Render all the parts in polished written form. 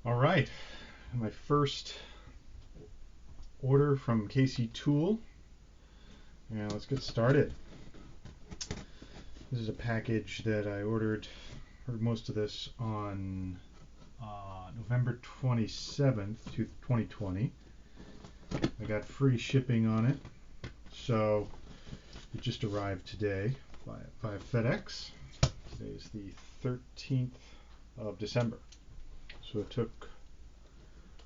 All right, my first order from KC Tool. Now let's get started. This is a package that I ordered most of this on November 27th, 2020. I got free shipping on it, so it just arrived today via FedEx. Today is the 13th of December, so it took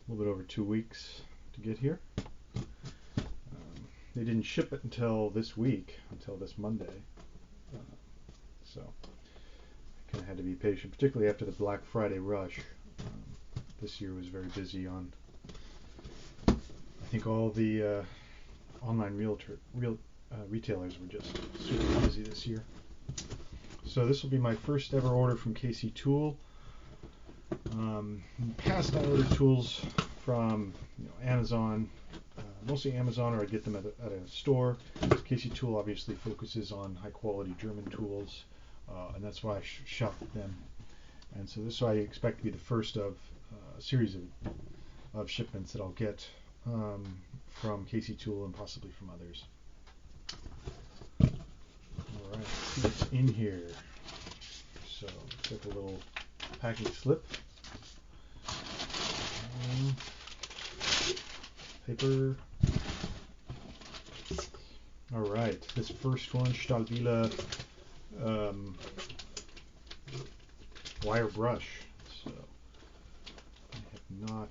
a little bit over 2 weeks to get here. They didn't ship it until this week, until this Monday, so I kind of had to be patient, particularly after the Black Friday rush. This year was very busy on, I think all the online retailers were just super busy this year. So this will be my first ever order from KC Tool. In the past I ordered tools from Amazon, mostly Amazon, or I get them at a store. KC Tool obviously focuses on high quality German tools, and that's why I shop with them. And so this I expect to be the first of a series of shipments that I'll get from KC Tool and possibly from others. Alright, let's see what's in here. So looks like a little packing slip. Paper. Alright, this first one, Stahlwille wire brush. So I have not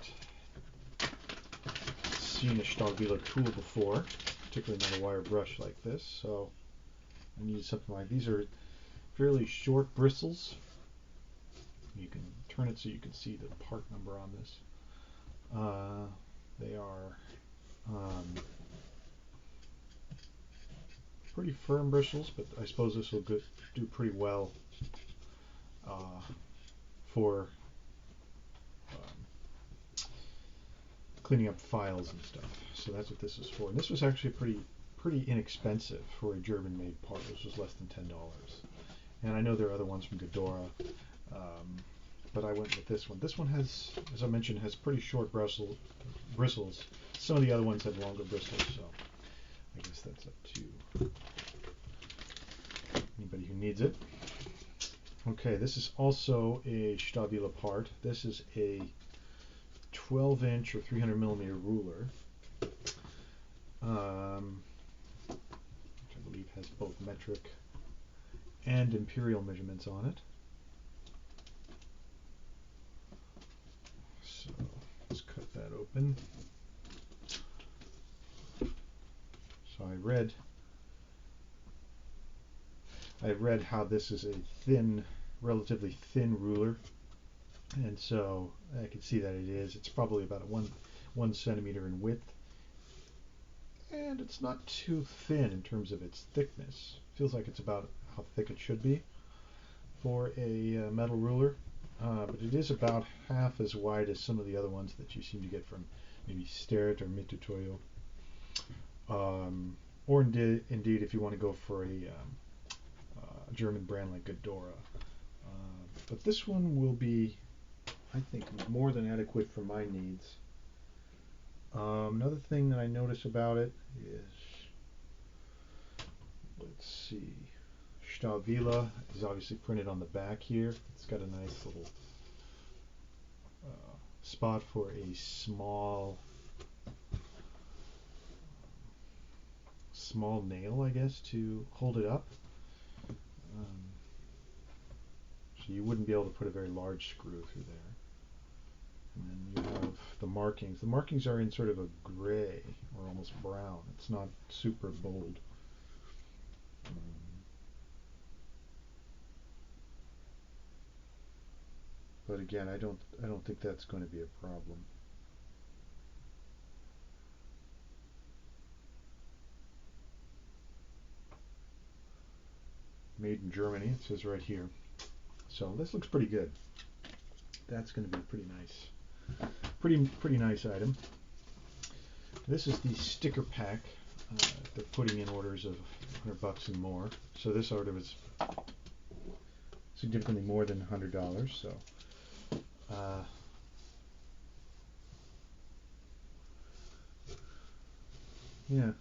seen a Stahlwille tool before, particularly not a wire brush like this, so I needed something like these. Are fairly short bristles. You can turn it so you can see the part number on this. They are pretty firm bristles, but I suppose this will do pretty well for cleaning up files and stuff. So that's what this is for. And this was actually pretty inexpensive for a German-made part. This was less than $10. And I know there are other ones from Ghidorah, but I went with this one. This one has, as I mentioned, has pretty short bristles. Some of the other ones have longer bristles, so I guess that's up to anybody who needs it. Okay, this is also a Stahlwille part. This is a 12-inch or 300mm ruler, which I believe has both metric and imperial measurements on it. So let's cut that open. So I read how this is a thin, relatively thin ruler, and so I can see that it is. It's probably about a 1 centimeter in width, and it's not too thin in terms of its thickness. Feels like it's about how thick it should be for a metal ruler, but it is about half as wide as some of the other ones that you seem to get from maybe Stert or Mitutoyo, or indeed if you want to go for a German brand like Ghidorah. But this one will be, I think, more than adequate for my needs. Another thing that I notice about it is, let's see, Stahlwille is obviously printed on the back here. It's got a nice little spot for a small nail, I guess, to hold it up. So you wouldn't be able to put a very large screw through there. And then you have the markings. The markings are in sort of a gray or almost brown. It's not super bold. But again, I don't think that's going to be a problem. Made in Germany, it says right here. So this looks pretty good. That's going to be pretty nice. Pretty nice item. This is the sticker pack. They're putting in orders of $100 and more. So this order was significantly more than $100. So Yeah.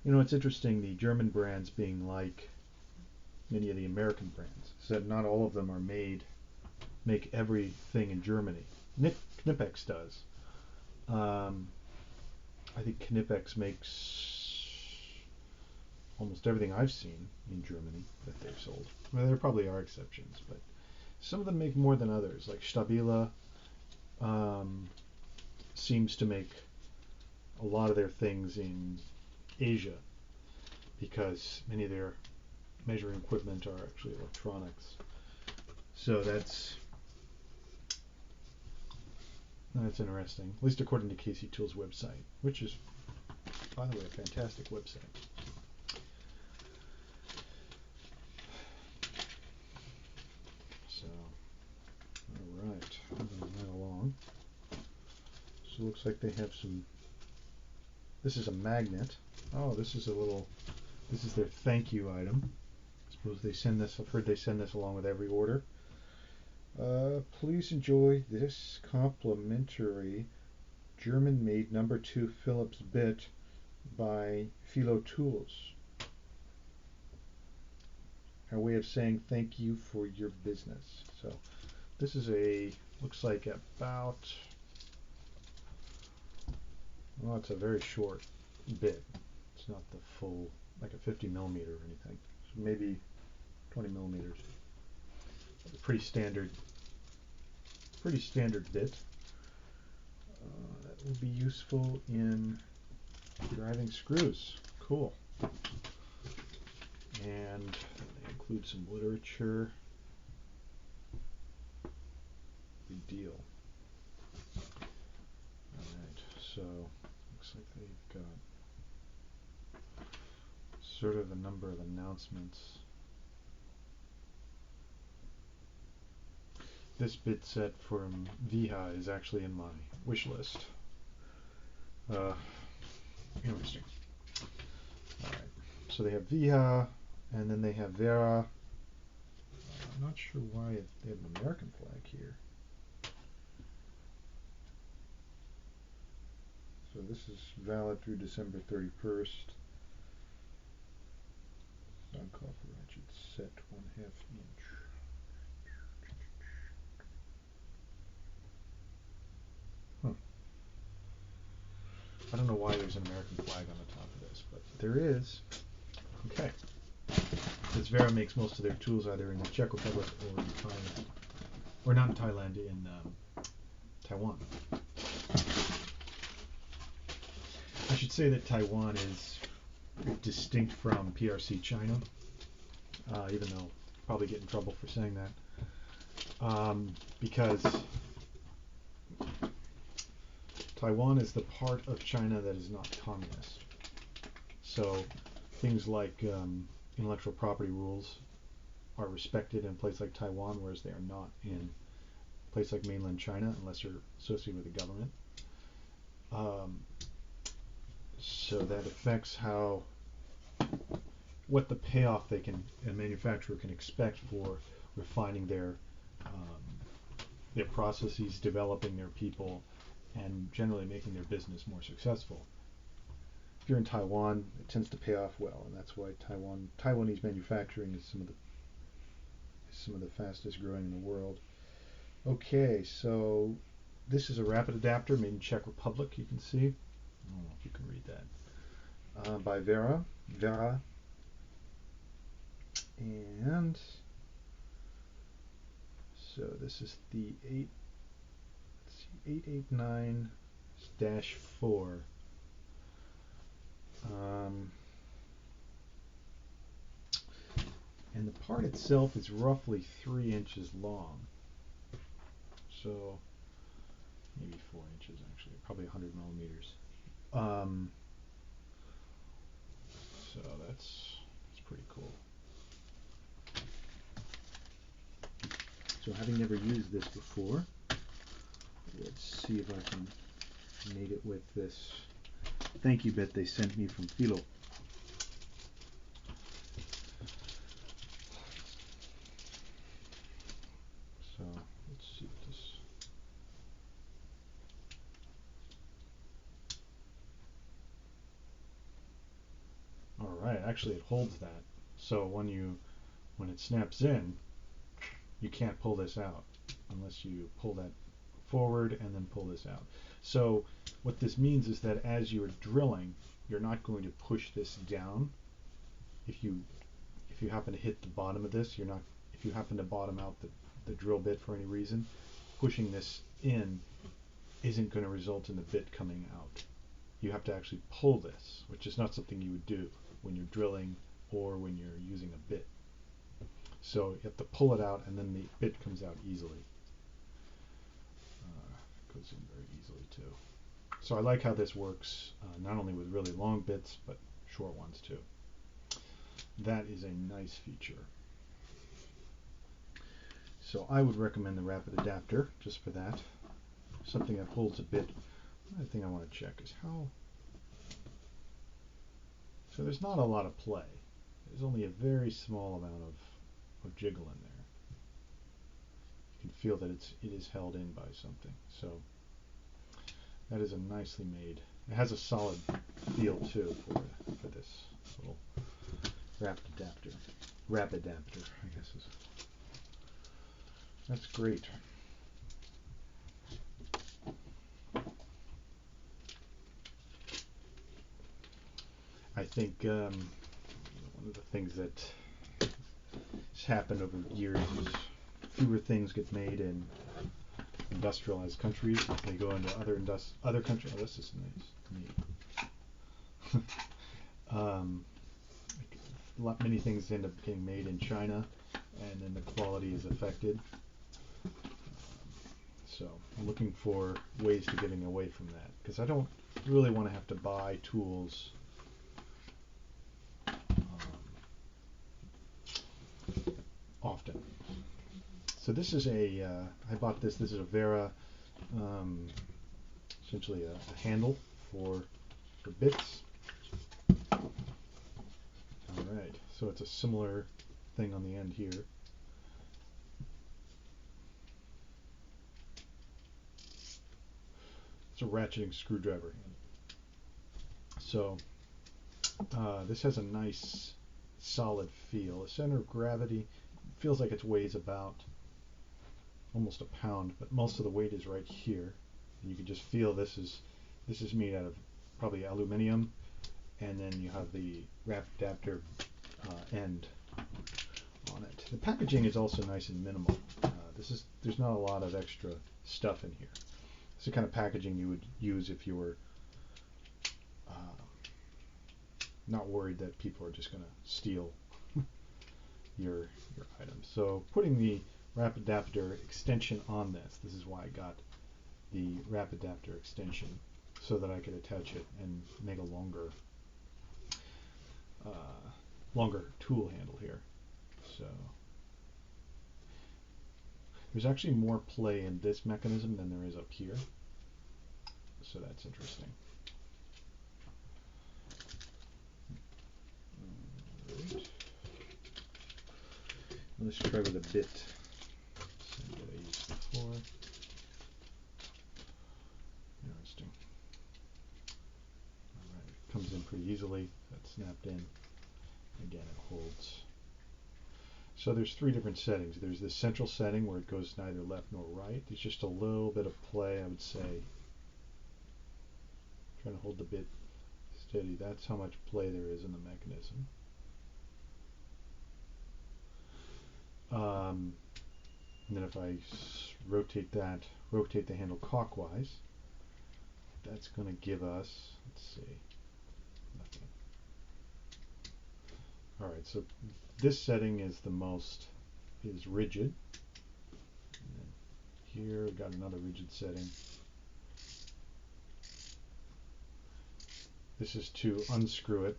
You know, it's interesting, the German brands being like many of the American brands, so that not all of them are make everything in Germany. Knipex does. Um, I think Knipex makes almost everything I've seen in Germany that they've sold. Well, there probably are exceptions, but some of them make more than others. Like Stabila um, seems to make a lot of their things in Asia because many of their measuring equipment are actually electronics. So that's interesting, at least according to Casey Tool's website, which is, by the way, a fantastic website. So, all right, moving right along. So it looks like they have some. This is a magnet. Oh, this is their thank you item. I suppose they send this. I've heard they send this along with every order. Please enjoy this complimentary German-made #2 Phillips bit by Philo Tools. Our way of saying thank you for your business. So this is looks like about, well, it's a very short bit. It's not the full, like a 50 millimeter or anything. So maybe 20 millimeters. A pretty standard bit. That will be useful in driving screws. Cool. And they include some literature. Big deal. Alright, so looks like they've got sort of a number of announcements. This bit set from Viha is actually in my wish list. Interesting. Alright, so they have Viha, and then they have Wera. I'm not sure why they have an American flag here. So this is valid through December 31st. Zyklop Ratchet set 1/2 inch. Huh. I don't know why there's an American flag on the top of this, but there is. Okay. Because Wera makes most of their tools either in the Czech Republic or in Thailand. Or not in Thailand, in Taiwan. I should say that Taiwan is distinct from PRC China, even though I'll probably get in trouble for saying that. Because Taiwan is the part of China that is not communist. So things like intellectual property rules are respected in a place like Taiwan, whereas they are not in a place like mainland China unless you're associated with the government. So that affects what the payoff a manufacturer can expect for refining their processes, developing their people, and generally making their business more successful. If you're in Taiwan, it tends to pay off well, and that's why Taiwanese manufacturing is some of the fastest growing in the world. Okay, so this is a Rapidaptor made in Czech Republic. You can see. I don't know if you can read that. By Wera, and so this is the 889-4. And the part itself is roughly 3 inches long. So maybe 4 inches actually, probably 100 millimeters. So that's pretty cool. So having never used this before, let's see if I can mate it with this thank you bit they sent me from Philo. So let's see what this. actually it holds that. So when it snaps in, you can't pull this out unless you pull that forward and then pull this out. So what this means is that as you're drilling, you're not going to push this down. If you happen to hit the bottom of this, you're not. If you happen to bottom out the drill bit for any reason, pushing this in isn't going to result in the bit coming out. You have to actually pull this, which is not something you would do when you're drilling or when you're using a bit. So you have to pull it out, and then the bit comes out easily. Goes in very easily too. So I like how this works, not only with really long bits, but short ones too. That is a nice feature. So I would recommend the Rapidaptor just for that. Something that holds a bit. Another thing I want to check is how. So there's not a lot of play. There's only a very small amount of jiggle in there. You can feel that it is held in by something. So that is a nicely made. It has a solid feel too for this little Rapidaptor. Rapidaptor, I guess is. That's great. I think one of the things that has happened over years is fewer things get made in industrialized countries. They go into other countries. Oh, this is nice. Many things end up getting made in China, and then the quality is affected. So I'm looking for ways to getting away from that, because I don't really want to have to buy tools often. So this is I bought this. This is a Wera, essentially a handle for bits. All right, so it's a similar thing on the end here. It's a ratcheting screwdriver handle. So this has a nice solid feel. The center of gravity feels like it weighs about almost a pound, but most of the weight is right here. And you can just feel this is made out of probably aluminum, and then you have the Rapidaptor end on it. The packaging is also nice and minimal. There's not a lot of extra stuff in here. It's the kind of packaging you would use if you were not worried that people are just going to steal your items. So putting the Rapidaptor extension on this is why I got the Rapidaptor extension, so that I could attach it and make a longer tool handle here. So there's actually more play in this mechanism than there is up here, so that's interesting. Right. Let's try with a bit that I used before. Interesting. All right, it comes in pretty easily. That's snapped in. Again, it holds. So there's three different settings. There's this central setting where it goes neither left nor right. There's just a little bit of play, I would say. Trying to hold the bit steady. That's how much play there is in the mechanism. And then if I rotate the handle clockwise, that's going to give us, let's see, nothing. All right, so this setting is rigid. And then here we've got another rigid setting. This is to unscrew it.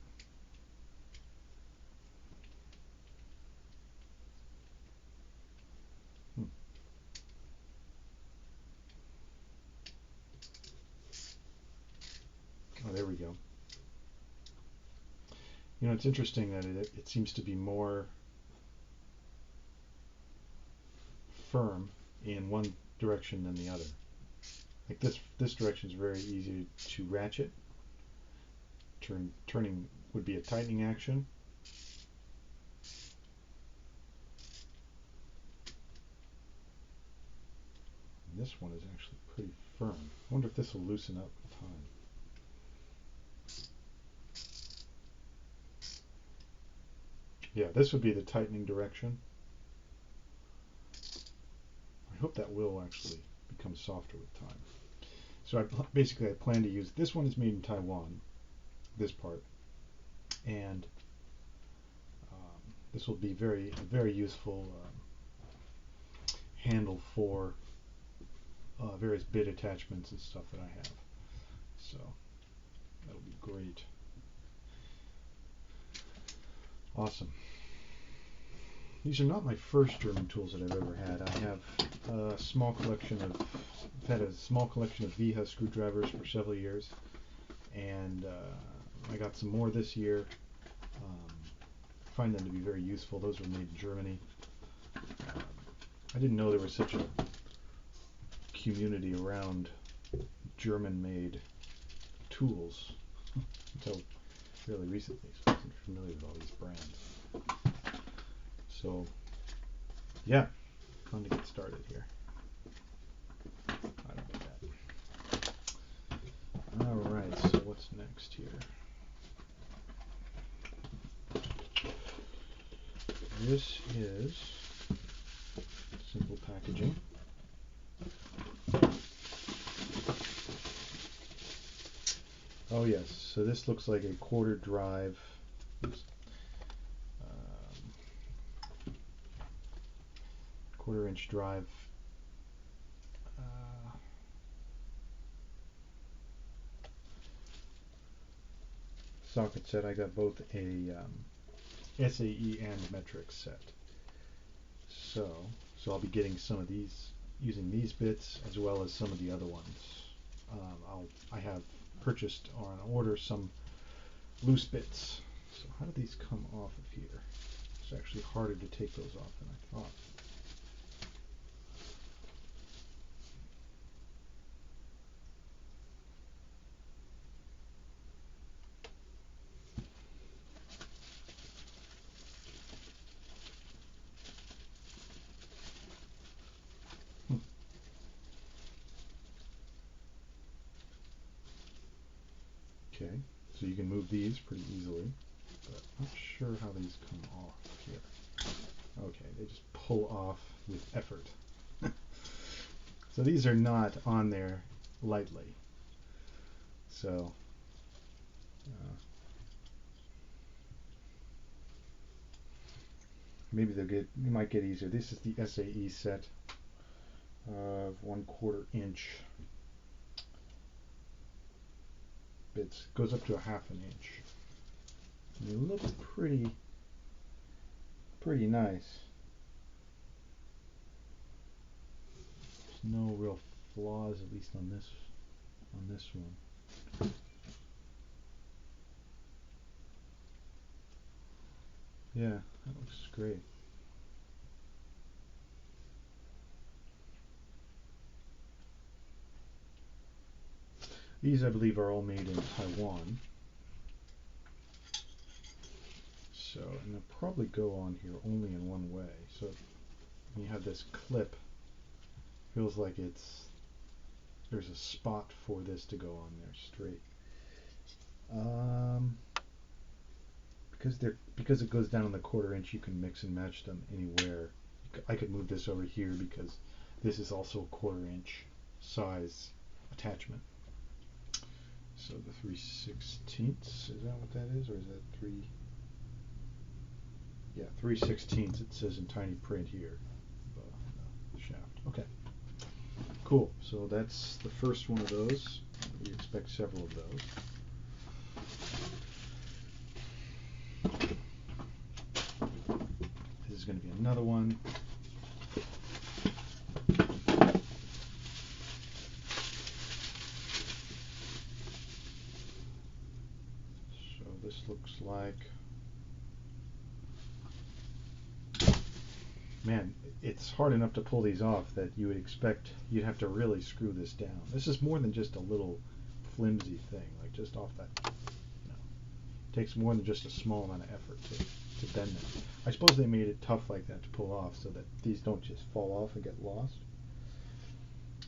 Oh, there we go. You know, it's interesting that it seems to be more firm in one direction than the other. Like this direction is very easy to ratchet. Turning would be a tightening action, This one is actually pretty firm. I wonder if this will loosen up with time. Yeah, this would be the tightening direction. I hope that will actually become softer with time. So basically I plan to use, this one is made in Taiwan, this part, and this will be very useful handle for various bit attachments and stuff that I have. So that'll be great. Awesome. These are not my first German tools that I've ever had. I have a small collection of, I've had a small collection of VHA screwdrivers for several years, and I got some more this year. I find them to be very useful. Those were made in Germany. I didn't know there was such a community around German-made tools until fairly recently, so I wasn't familiar with all these brands. So, yeah, fun to get started here. I don't do that. Alright, so what's next here? This is simple packaging. Oh yes, so this looks like a quarter drive. Quarter-inch drive. Socket set. I got both a SAE and metric set. So I'll be getting some of these, using these bits as well as some of the other ones. I have purchased on order some loose bits. So how do these come off of here? It's actually harder to take those off than I thought. Okay, so you can move these pretty easily, but I'm not sure how these come off here. Okay, they just pull off with effort. So these are not on there lightly. So maybe you might get easier. This is the SAE set of 1/4 inch bits. Goes up to a 1/2 inch. And they look pretty nice. There's no real flaws, at least on this one. Yeah, that looks great. These, I believe, are all made in Taiwan. So, and they'll probably go on here only in one way. So when you have this clip, feels like there's a spot for this to go on there straight. Because it goes down on the 1/4 inch, you can mix and match them anywhere. I could move this over here because this is also a 1/4 inch size attachment. So the 3/16, is that what that is, or is that 3? Yeah, 3/16 it says in tiny print here, the shaft. Okay, cool. So that's the first one of those. We expect several of those. This is going to be another one. So this looks like, man, it's hard enough to pull these off that you would expect you'd have to really screw this down. This is more than just a little flimsy thing, like just off that, it takes more than just a small amount of effort to bend them. I suppose they made it tough like that to pull off so that these don't just fall off and get lost.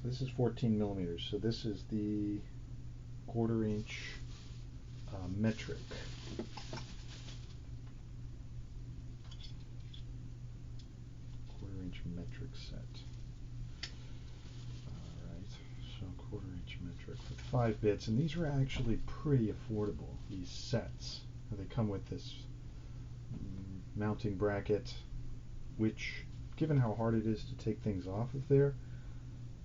this is 14 millimeters. So this is the 1/4 inch metric. Metric set. Alright, so 1/4 inch metric with 5 bits, and these are actually pretty affordable, these sets. They come with this mounting bracket, which, given how hard it is to take things off of there,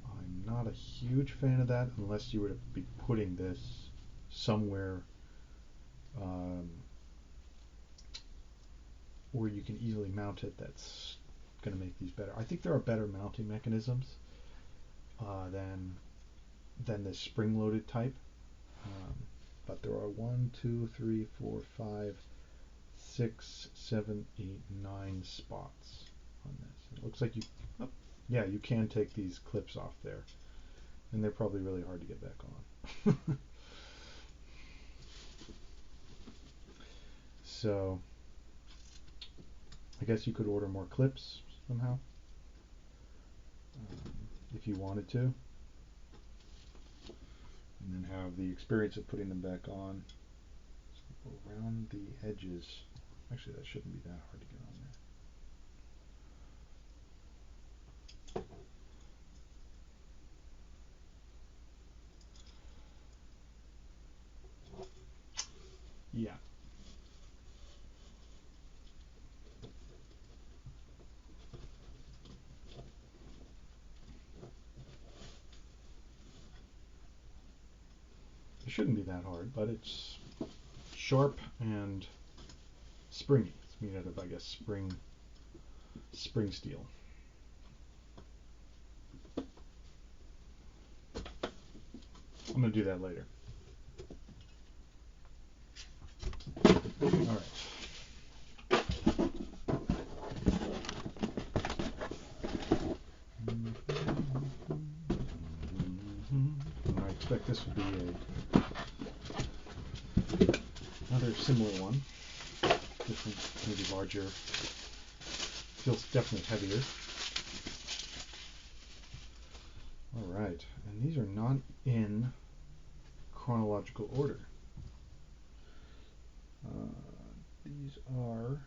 I'm not a huge fan of that unless you were to be putting this somewhere where you can easily mount it. That's going to make these better. I think there are better mounting mechanisms than the spring-loaded type, but there are 1, 2, 3, 4, 5, 6, 7, 8, 9 spots on this. It looks like yeah, you can take these clips off there, and they're probably really hard to get back on. So I guess you could order more clips somehow, if you wanted to, and then have the experience of putting them back on. So around the edges, actually that shouldn't be that hard to get on there. Yeah. It shouldn't be that hard, but it's sharp and springy. It's made out of, I guess, spring steel. I'm going to do that later. All right. I expect this will be another similar one. Different, maybe larger. Feels definitely heavier. All right, and these are not in chronological order. These are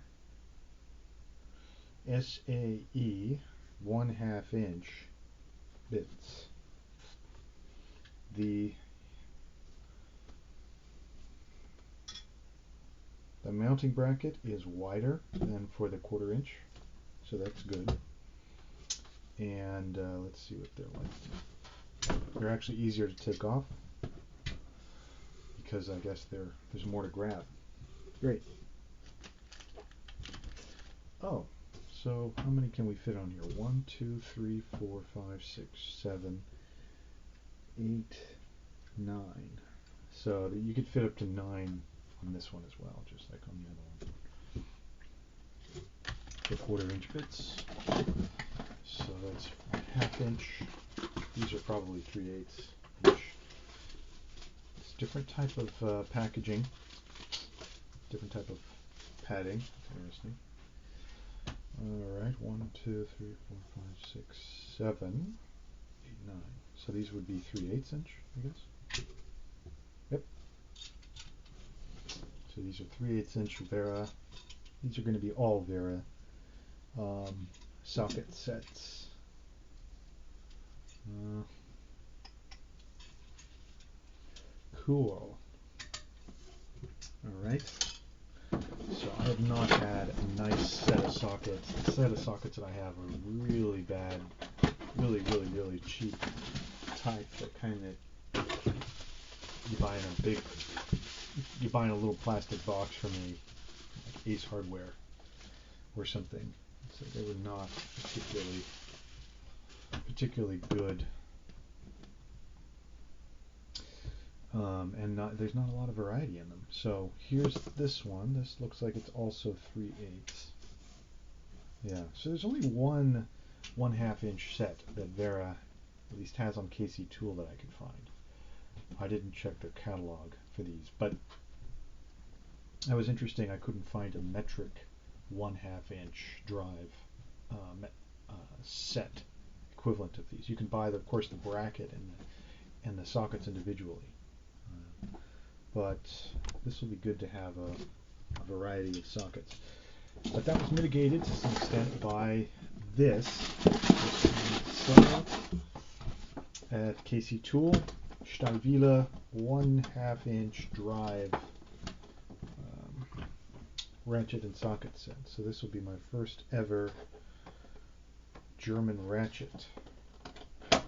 SAE 1/2 inch bits. The mounting bracket is wider than for the 1/4 inch, so that's good. And let's see what they're like. They're actually easier to take off because I guess there's more to grab. Great. Oh, so how many can we fit on here? 1, 2, 3, 4, 5, 6, 7, 8, 9. So you could fit up to 9 on this one as well, just like on the other one. The 1/4 inch bits. So that's 1/2 inch. These are probably 3/8 inch. It's a different type of packaging, different type of padding. Interesting. Alright, 1, 2, 3, 4, 5, 6, 7, 8, 9. So these would be 3/8 inch, I guess. Yep. So these are 3/8 inch Wera. These are going to be all Wera socket sets. Cool. Alright. So I have not had a nice set of sockets. The set of sockets that I have are really bad, really cheap type. That kind that you buy in a little plastic box from a like Ace Hardware or something. So they were not particularly good. And there's not a lot of variety in them. So here's this one. This looks like it's also 3/8. Yeah, so there's only one 1/2 inch set that Wera at least has on KC Tool that I could find. I didn't check their catalog for these, but that was interesting. I couldn't find a metric 1/2 inch drive set equivalent of these. You can buy, of course, the bracket and the sockets individually. But this will be good to have a variety of sockets. But that was mitigated to some extent by this sale at KC Tool, Stahlwille 1/2 inch drive ratchet and socket set. So this will be my first ever German ratchet. A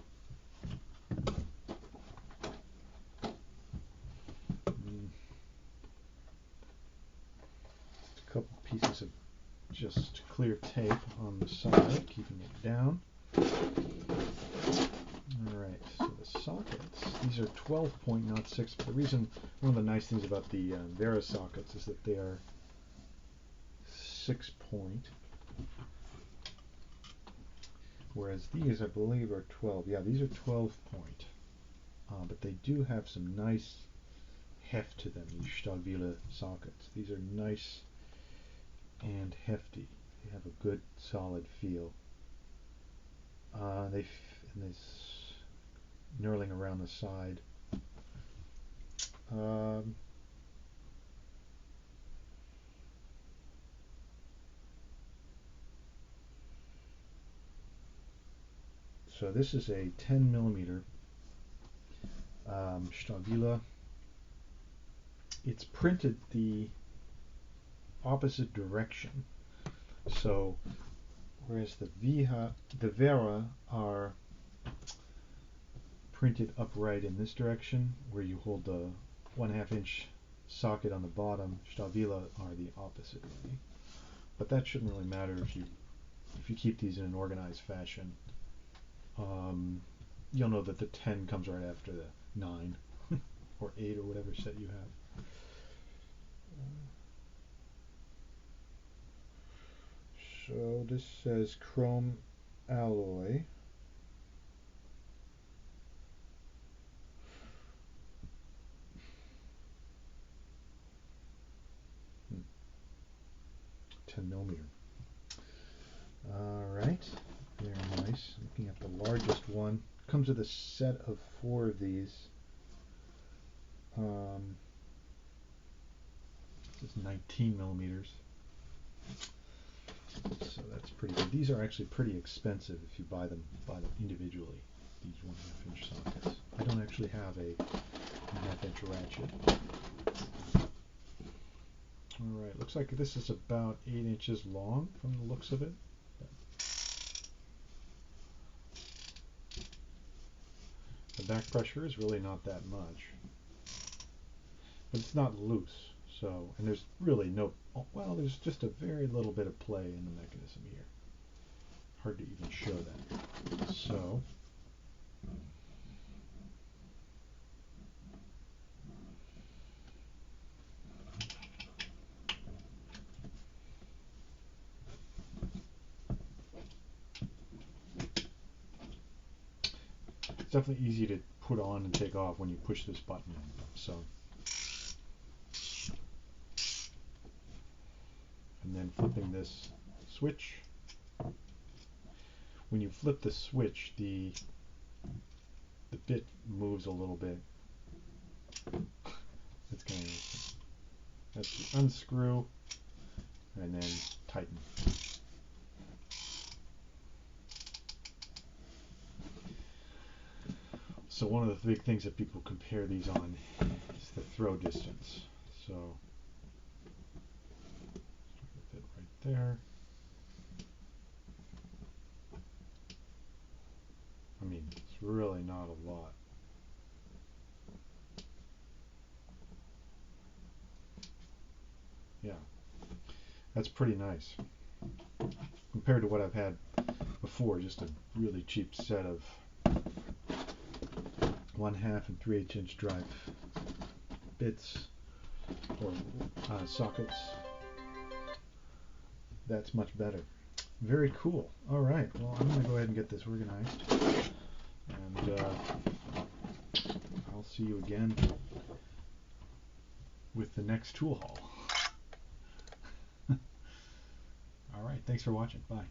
couple pieces of just clear tape on the side, keeping it down. Alright, so the sockets, these are 12 point, not 6, but the reason, one of the nice things about the Wera sockets is that they are 6 point, whereas these, I believe, are 12. Yeah, these are 12 point, but they do have some nice heft to them, these Stahlwille sockets. These are nice and hefty. They have a good solid feel. And there's knurling around the side. So this is a 10 millimeter Stahlwille. It's printed the opposite direction. So whereas the Wera are printed upright in this direction, where you hold the 1/2 inch socket on the bottom, Stahlwille are the opposite way. But that shouldn't really matter if you keep these in an organized fashion. You'll know that the 10 comes right after the 9 or 8 or whatever set you have. So this says chrome alloy. Hmm. 10 millimeter. Alright, very nice. Looking at the largest one. Comes with a set of 4 of these. This is 19 millimeters. So that's pretty good. These are actually pretty expensive if you buy them individually, these 1/2 inch sockets. I don't actually have a 1/2 inch ratchet. Alright, looks like this is about 8 inches long from the looks of it. The back pressure is really not that much. But it's not loose. So, and there's really no, well, there's just a very little bit of play in the mechanism here. Hard to even show that. So, it's definitely easy to put on and take off when you push this button. So, and then flipping this switch. When you flip the switch, the bit moves a little bit. It's going to, that's the unscrew, and then tighten. So one of the big things that people compare these on is the throw distance. So fit right there. I mean, it's really not a lot. Yeah, that's pretty nice compared to what I've had before, just a really cheap set of 1/2 and 3/8 inch drive bits or sockets. That's much better. Very cool. All right, well, I'm going to go ahead and get this organized, and I'll see you again with the next tool haul. All right, thanks for watching. Bye.